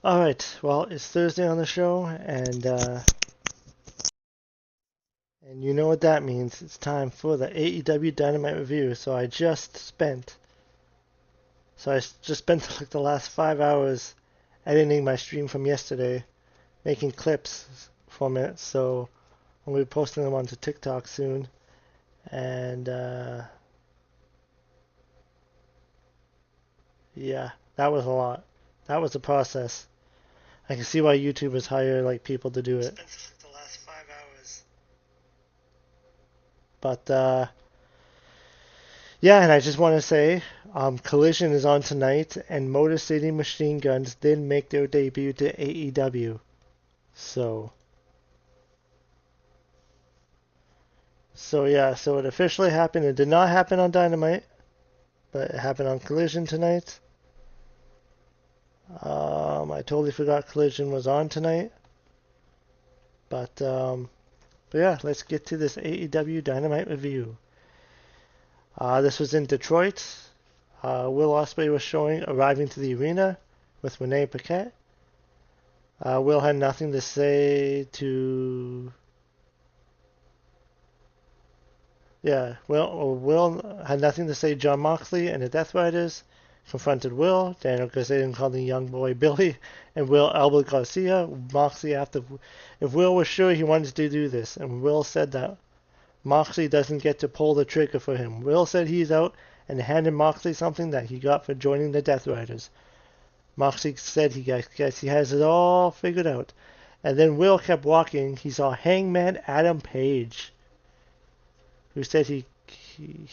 All right, well, it's Thursday on the show, and you know what that means. It's time for the AEW Dynamite review. So I just spent like the last 5 hours editing my stream from yesterday, making clips from it. So I'm gonna be posting them onto TikTok soon. And yeah, that was a lot. That was a process. I can see why YouTubers hire like people to do it. Spent the last 5 hours. But yeah, and I just want to say, Collision is on tonight, and Motor City Machine Guns did make their debut to AEW. So, so it officially happened. It did not happen on Dynamite, but it happened on Collision tonight. I totally forgot Collision was on tonight, but yeah, let's get to this AEW Dynamite review. This was in Detroit. Will Ospreay was arriving to the arena with Renee Paquette. Will had nothing to say to. Yeah, Will had nothing to say. John Moxley and the Death Riders confronted Will. Daniel Garcia called the young boy Billy, and Will Albert Garcia. Moxley if Will was sure he wanted to do this, and Will said that Moxley doesn't get to pull the trigger for him. Will said he's out and handed Moxley something that he got for joining the Death Riders. Moxley said he guess he has it all figured out. And then Will kept walking. He saw Hangman Adam Page, who said he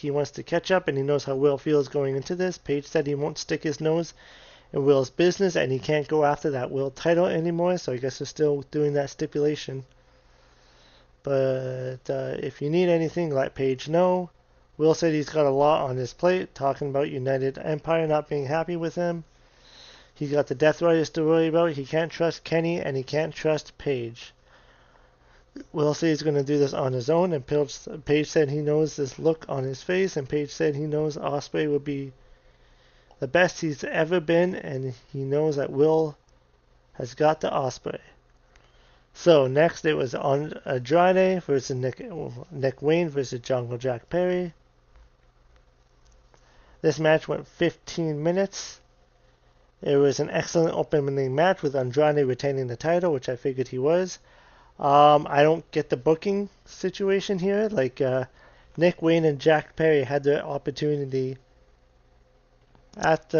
wants to catch up and he knows how Will feels going into this. Page said he won't stick his nose in Will's business and he can't go after that Will title anymore, so I guess they're still doing that stipulation. But if you need anything, let Page know. Will said he's got a lot on his plate, talking about United Empire not being happy with him. He's got the Death Riders to worry about. He can't trust Kenny and he can't trust Page. Will said he's going to do this on his own, and Page said he knows this look on his face, and Page said he knows Ospreay will be the best he's ever been, and he knows that Will has got the Ospreay. So next it was on Andrade versus Nick Wayne versus Jungle Jack Perry. This match went 15 minutes. It was an excellent opening match with Andrade retaining the title, which I figured he was. I don't get the booking situation here. Like Nick Wayne and Jack Perry had their opportunity at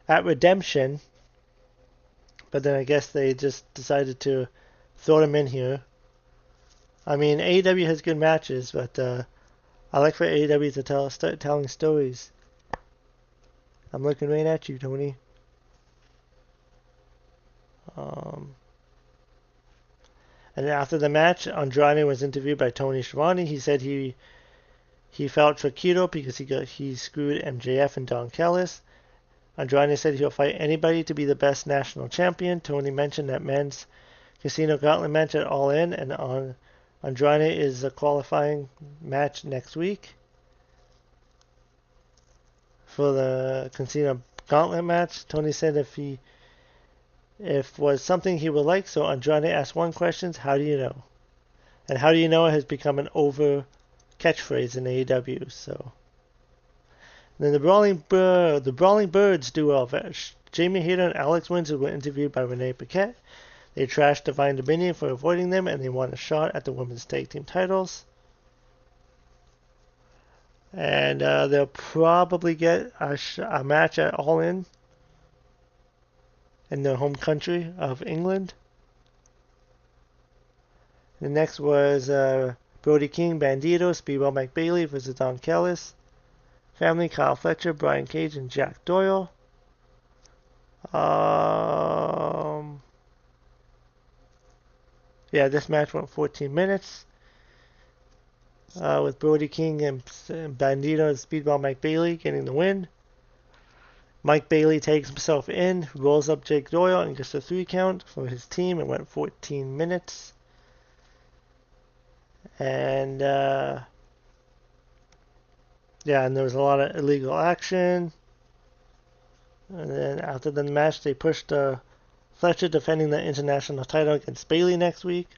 Redemption, but then I guess they just decided to throw them in here. I mean, AEW has good matches, but I like for AEW to start telling stories. I'm looking right at you, Tony. And after the match, Andrade was interviewed by Tony Schiavone. He said he felt for Keto because he screwed MJF and Don Callis. Andrade said he'll fight anybody to be the best national champion. Tony mentioned that men's Casino Gauntlet match at All In, and Andrade is a qualifying match next week for the Casino Gauntlet match. Tony said if was something he would like, so Andrade asked one question: how do you know? And how do you know it has become an over catchphrase in AEW. So then the Brawling Birds duo of Jamie Hayter and Alex Windsor were interviewed by Renee Paquette. They trashed Divine Dominion for avoiding them, and they won a shot at the women's tag team titles. And they'll probably get a match at All In their home country of England. The next was Brody King, Bandito, Speedball Mike Bailey versus Don Callis. Family, Kyle Fletcher, Brian Cage, and Jack Doyle. Yeah, this match went 14 minutes. With Brody King and Bandito and Speedball Mike Bailey getting the win. Mike Bailey takes himself in, rolls up Jake Doyle, and gets a 3 count for his team. It went 14 minutes. And yeah, and there was a lot of illegal action. And then after the match, they pushed Fletcher defending the international title against Bayley next week.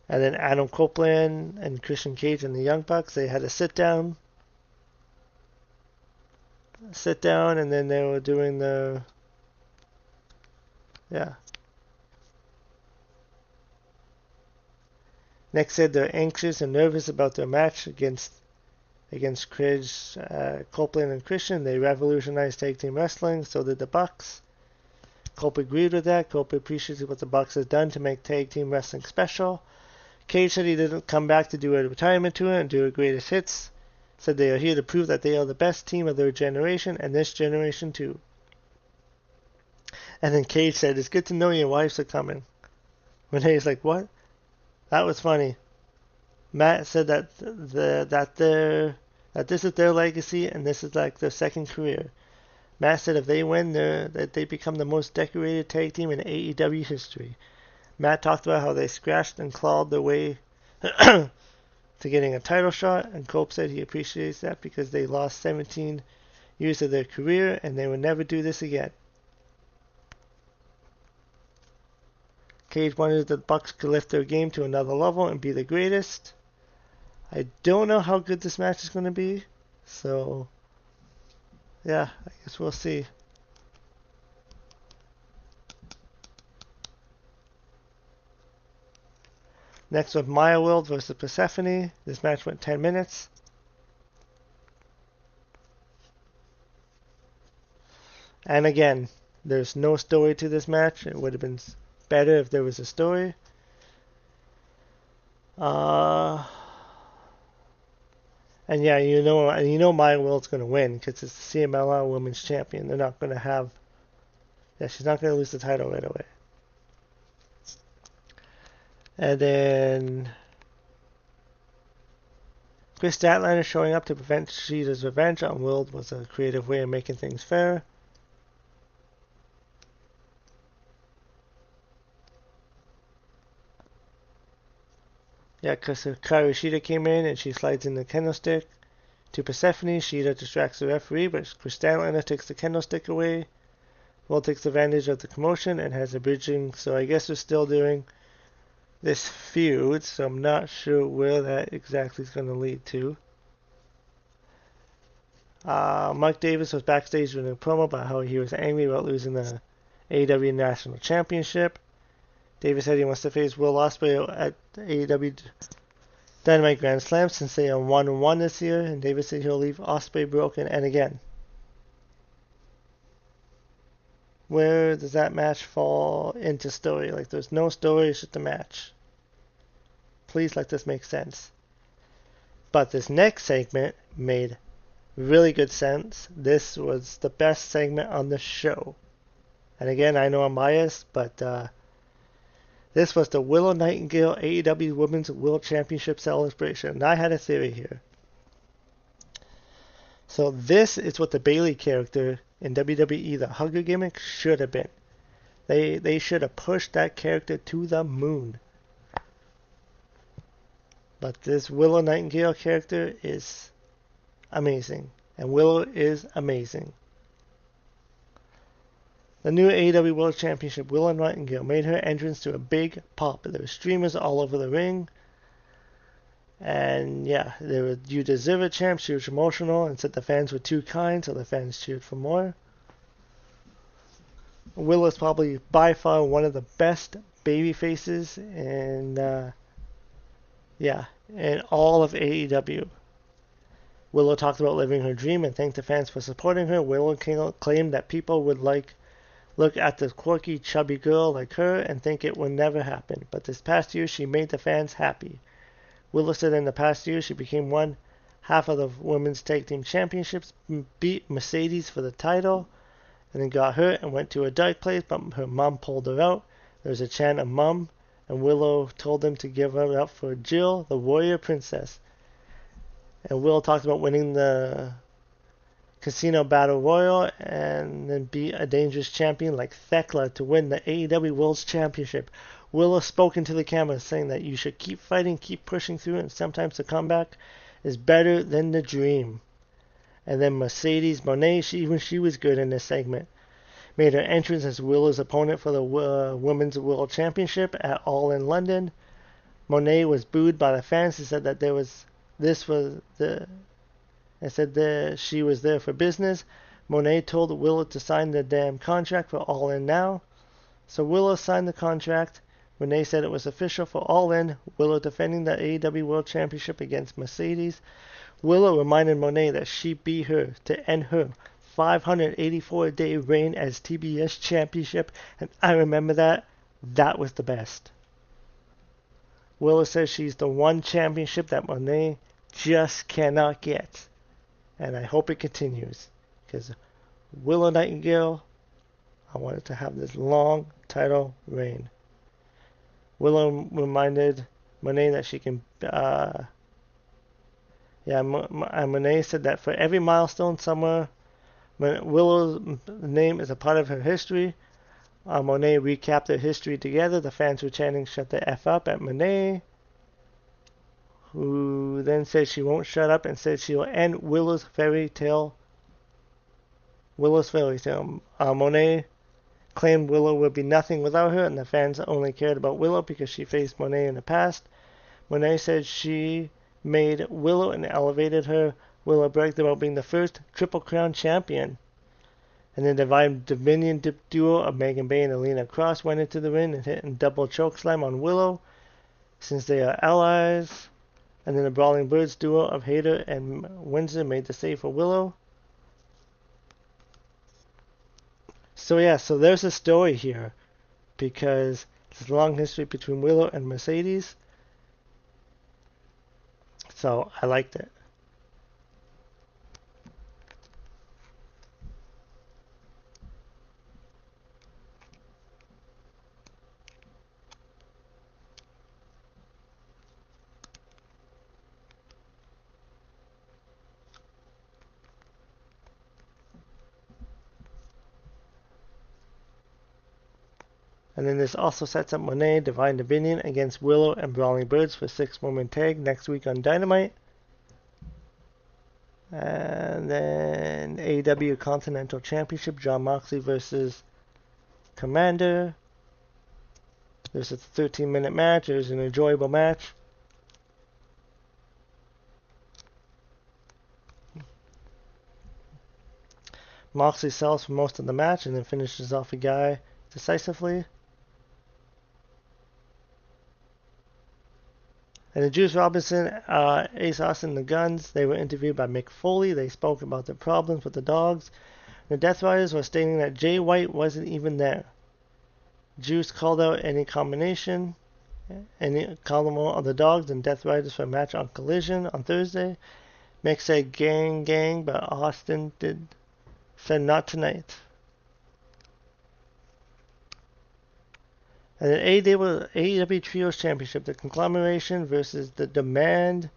And then Adam Copeland and Christian Cage and the Young Bucks, they had a sit down, and then they were doing the, yeah. Next said they're anxious and nervous about their match against Chris, Copeland and Christian. They revolutionized tag team wrestling, so did the Bucks. Cope agreed with that. Cope appreciates what the Bucks has done to make tag team wrestling special. Cage said he didn't come back to do a retirement tour and do a greatest hits. Said they are here to prove that they are the best team of their generation and this generation too. And then Cage said, "It's good to know your wives are coming." Renee's like, "What?" That was funny. Matt said that this is their legacy and this is like their second career. Matt said if they win, that they become the most decorated tag team in AEW history. Matt talked about how they scratched and clawed their way to getting a title shot, and Cope said he appreciates that because they lost 17 years of their career and they would never do this again. Cage wanted the Bucks to lift their game to another level and be the greatest. I don't know how good this match is going to be, so yeah, I guess we'll see. Next was Maya World versus Persephone. This match went 10 minutes. And again, there's no story to this match. It would have been better if there was a story. And yeah, you know Maya World's going to win because it's the CMLL Women's Champion. They're not going to have... Yeah, she's not going to lose the title right away. And then Chris Statlander showing up to prevent Sheeta's revenge on World was a creative way of making things fair. Yeah, because Kairi Sheeta came in and she slides in the kendo stick to Persephone. Sheeta distracts the referee, but Chris Statlander takes the kendo stick away. World takes advantage of the commotion and has a bridging, so I guess they're still doing this feud, so I'm not sure where that exactly is going to lead to. Mike Davis was backstage doing a promo about how he was angry about losing the AEW National Championship. Davis said he wants to face Will Ospreay at AEW Dynamite Grand Slam since they are 1-1 this year, and Davis said he'll leave Ospreay broken. And again, where does that match fall into story? Like, there's no story, it's just a match. Please let this make sense. But this next segment made really good sense. This was the best segment on the show. And again, I know I'm biased, but this was the Willow Nightingale AEW Women's World Championship celebration. And I had a theory here. So this is what the Bayley character in WWE, the hugger gimmick, should have been. They should have pushed that character to the moon. But this Willow Nightingale character is amazing. And Willow is amazing. The new AEW World Championship, Willow Nightingale, made her entrance to a big pop. There were streamers all over the ring. And yeah, there were "You Deserve It" champs. She was emotional and said the fans were too kind, so the fans cheered for more. Willow is probably by far one of the best baby faces in all of AEW. Willow talked about living her dream and thanked the fans for supporting her. Willow claimed that people would look at the quirky, chubby girl like her and think it would never happen. But this past year, she made the fans happy. Willow said in the past year, she became one half of the Women's Tag Team Championships, beat Mercedes for the title, and then got hurt and went to a dark place, but her mom pulled her out. There was a chant of "Mom," and Willow told them to give her up for Jill, the warrior princess. And Willow talked about winning the Casino Battle Royal and then beat a dangerous champion like Thekla to win the AEW World Championship. Willow spoke into the camera saying that you should keep fighting, keep pushing through, and sometimes the comeback is better than the dream. And then Mercedes Moné, she was good in this segment. made her entrance as Willow's opponent for the Women's World Championship at All in London. Monet was booed by the fans. He said that she was there for business. Monet told Willow to sign the damn contract for All In now. So Willow signed the contract. Monet said it was official for All In. Willow defending the AEW World Championship against Mercedes. Willow reminded Monet that she beat her to end her 584-day reign as TBS Championship, and I remember that. That was the best. Willow says she's the one championship that Monet just cannot get, and I hope it continues, because Willow Nightingale, I wanted to have this long title reign. Willow reminded Monet that she can Monet said that for every milestone somewhere, Willow's name is a part of her history. Monet recapped their history together. The fans were chanting, "Shut the F up" at Monet, who then said she won't shut up and said she will end Willow's fairy tale. Monet claimed Willow would be nothing without her, and the fans only cared about Willow because she faced Monet in the past. Monet said she made Willow and elevated her. Willow bragged about being the first Triple Crown champion. And then the Dominion duo of Megan Bay and Alina Cross went into the ring and hit a double chokeslam on Willow, since they are allies. And then the Brawling Birds duo of Hayter and Windsor made the save for Willow. So yeah, so there's a story here, because there's a long history between Willow and Mercedes. So I liked it. And then this also sets up Monet, Divine Dominion against Willow and Brawling Birds for 6-woman tag next week on Dynamite. And then AEW Continental Championship, Jon Moxley versus Commander. There's a 13-minute match. It was an enjoyable match. Moxley sells for most of the match and then finishes off a guy decisively. And then Juice Robinson, Ace Austin, and the Guns, they were interviewed by Mick Foley. They spoke about their problems with the dogs. The Death Riders were stating that Jay White wasn't even there. Juice called out any combination, called them all the dogs and Death Riders for a match on Collision on Thursday. Mick said gang, gang, but Austin said not tonight. And then AEW Trios Championship, the Conglomeration versus the Demand.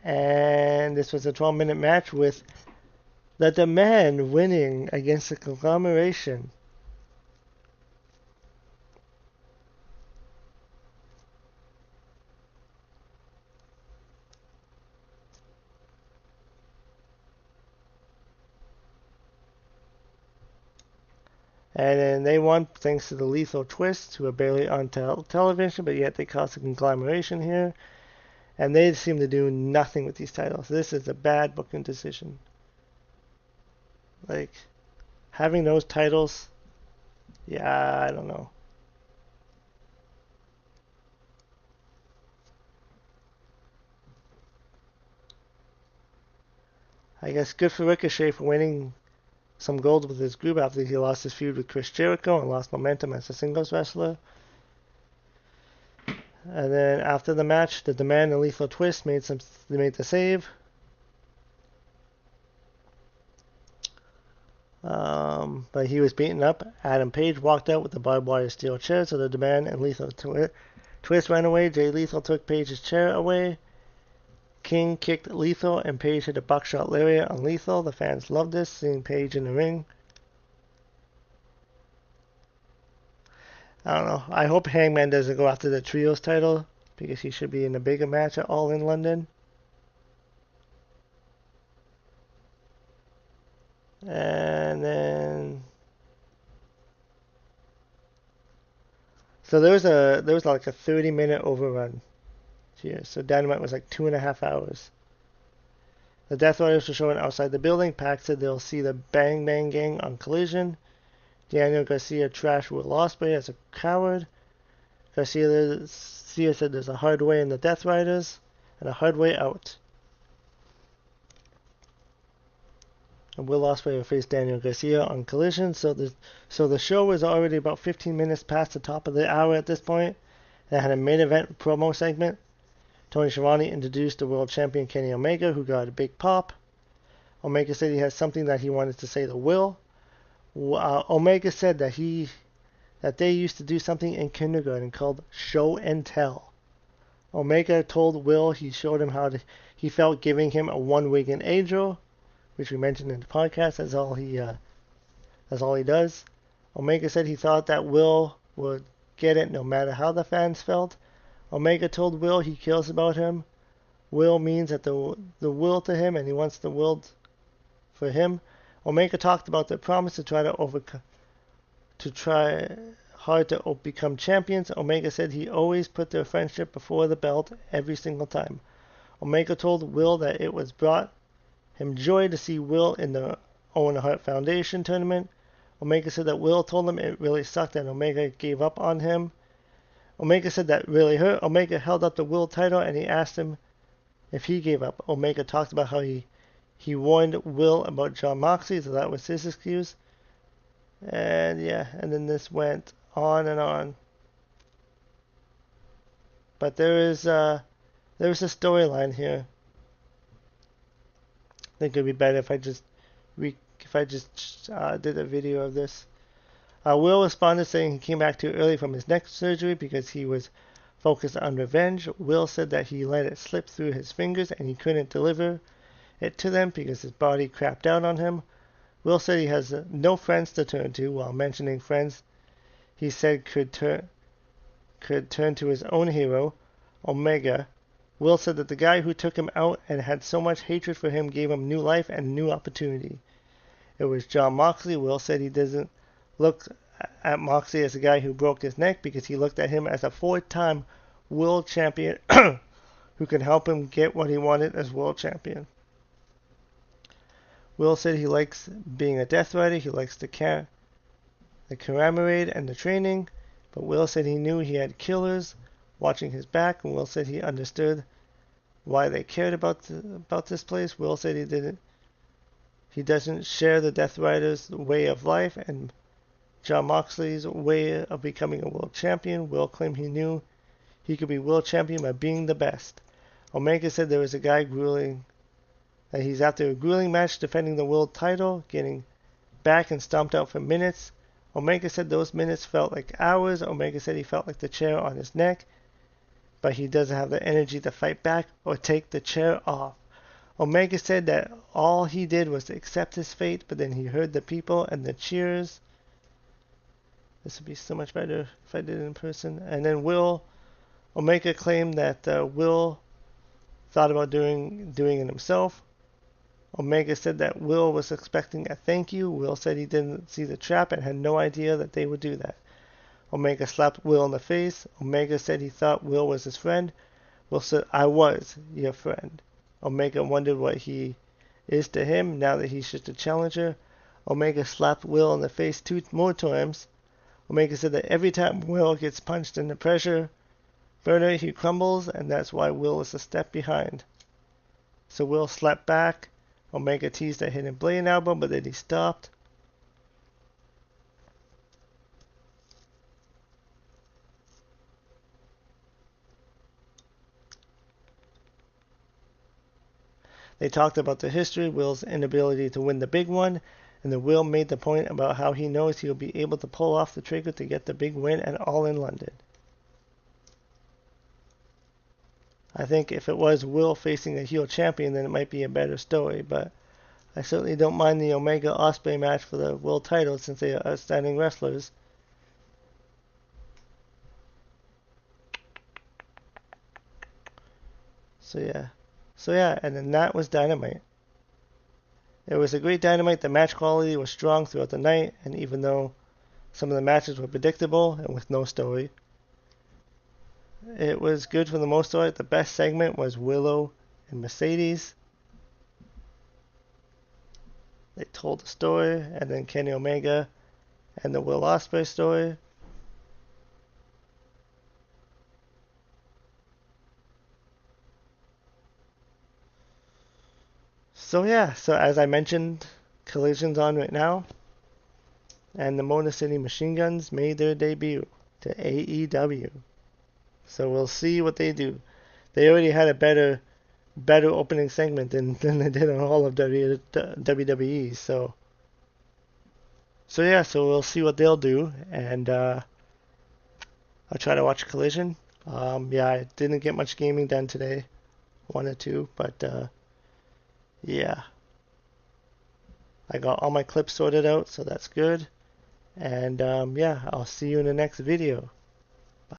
And this was a 12-minute match with the Demand winning against the Conglomeration. And then they won thanks to the Lethal Twists, who are barely on television, but yet they caused a conglomeration here. And they seem to do nothing with these titles. This is a bad booking decision. Like, having those titles, yeah, I don't know. I guess good for Ricochet for winning some gold with his group after he lost his feud with Chris Jericho and lost momentum as a singles wrestler. And then after the match, the Demand and Lethal Twist made the save. But he was beaten up. Adam Page walked out with the barbed wire steel chair, so the Demand and Lethal Twist ran away. Jay Lethal took Page's chair away. King kicked Lethal, and Page hit a buckshot lariat on Lethal. The fans loved this, seeing Page in the ring. I don't know. I hope Hangman doesn't go after the Trios title, because he should be in a bigger match at All in London. And then So there was like a 30-minute overrun here. So Dynamite was like 2.5 hours. The Death Riders were shown outside the building. Pac said they'll see the Bang Bang Gang on Collision. Daniel Garcia trashed Will Ospreay as a coward. Garcia said there's a hard way in the Death Riders and a hard way out. And Will Ospreay will face Daniel Garcia on Collision. So the show was already about 15 minutes past the top of the hour at this point. And it had a main event promo segment. Tony Schiavone introduced the world champion Kenny Omega, who got a big pop. Omega said he has something that he wanted to say to Will. Omega said that they used to do something in kindergarten called show and tell. Omega told Will he showed him how he felt giving him a one-winged angel, which we mentioned in the podcast. That's all he does. Omega said he thought that Will would get it no matter how the fans felt. Omega told Will he cares about him. Will means that the will to him, and he wants the will for him. Omega talked about their promise to try hard to become champions. Omega said he always put their friendship before the belt every single time. Omega told Will that it was brought him joy to see Will in the Owen Hart Foundation tournament. Omega said that Will told him it really sucked that Omega gave up on him. Omega said that really hurt. Omega held up the Will title and he asked him if he gave up. Omega talked about how he warned Will about Jon Moxley, so that was his excuse. And yeah, and then this went on and on. But there is a storyline here. I think it'd be better if I just did a video of this. Will responded saying he came back too early from his neck surgery because he was focused on revenge. Will said that he let it slip through his fingers and he couldn't deliver it to them because his body crapped out on him. Will said he has no friends to turn to. While mentioning friends he said could turn to his own hero, Omega. Will said that the guy who took him out and had so much hatred for him gave him new life and new opportunity. It was Jon Moxley. Will said he doesn't look at Moxley as a guy who broke his neck because he looked at him as a 4-time world champion who could help him get what he wanted as world champion. Will said he likes being a Death Rider. He likes the camaraderie and the training. But Will said he knew he had killers watching his back. And Will said he understood why they cared about this place. Will said he doesn't share the Death Rider's way of life and Jon Moxley's way of becoming a world champion. Will claimed he knew he could be world champion by being the best. Omega said there was a guy that he's after a grueling match defending the world title, getting back and stomped out for minutes. Omega said those minutes felt like hours. Omega said he felt like the chair on his neck, but he doesn't have the energy to fight back or take the chair off. Omega said that all he did was to accept his fate, but then he heard the people and the cheers. This would be so much better if I did it in person. And then Omega claimed that Will thought about doing it himself. Omega said that Will was expecting a thank you. Will said he didn't see the trap and had no idea that they would do that. Omega slapped Will in the face. Omega said he thought Will was his friend. Will said, I was your friend. Omega wondered what he is to him now that he's just a challenger. Omega slapped Will in the face 2 more times. Omega said that every time Will gets punched in the pressure burner, he crumbles, and that's why Will is a step behind. So Will slapped back. Omega teased a hidden blade elbow, but then he stopped. They talked about the history, Will's inability to win the big one, and then Will made the point about how he knows he'll be able to pull off the trigger to get the big win at All in London. I think if it was Will facing a heel champion, then it might be a better story, but I certainly don't mind the Omega Ospreay match for the world title since they are outstanding wrestlers. So yeah, and then that was Dynamite. It was a great Dynamite. The match quality was strong throughout the night, and even though some of the matches were predictable and with no story, It was good for the most part. The best segment was Willow and Mercedes. They told the story, and then Kenny Omega and the Will Ospreay story. So yeah, so as I mentioned, Collision's on right now, and the Motor City Machine Guns made their debut to AEW. So we'll see what they do. They already had a better opening segment than they did on all of WWE. So yeah, so we'll see what they'll do, and I'll try to watch Collision. Yeah, I didn't get much gaming done today, one or two, but yeah, I got all my clips sorted out, so that's good. And yeah, I'll see you in the next video.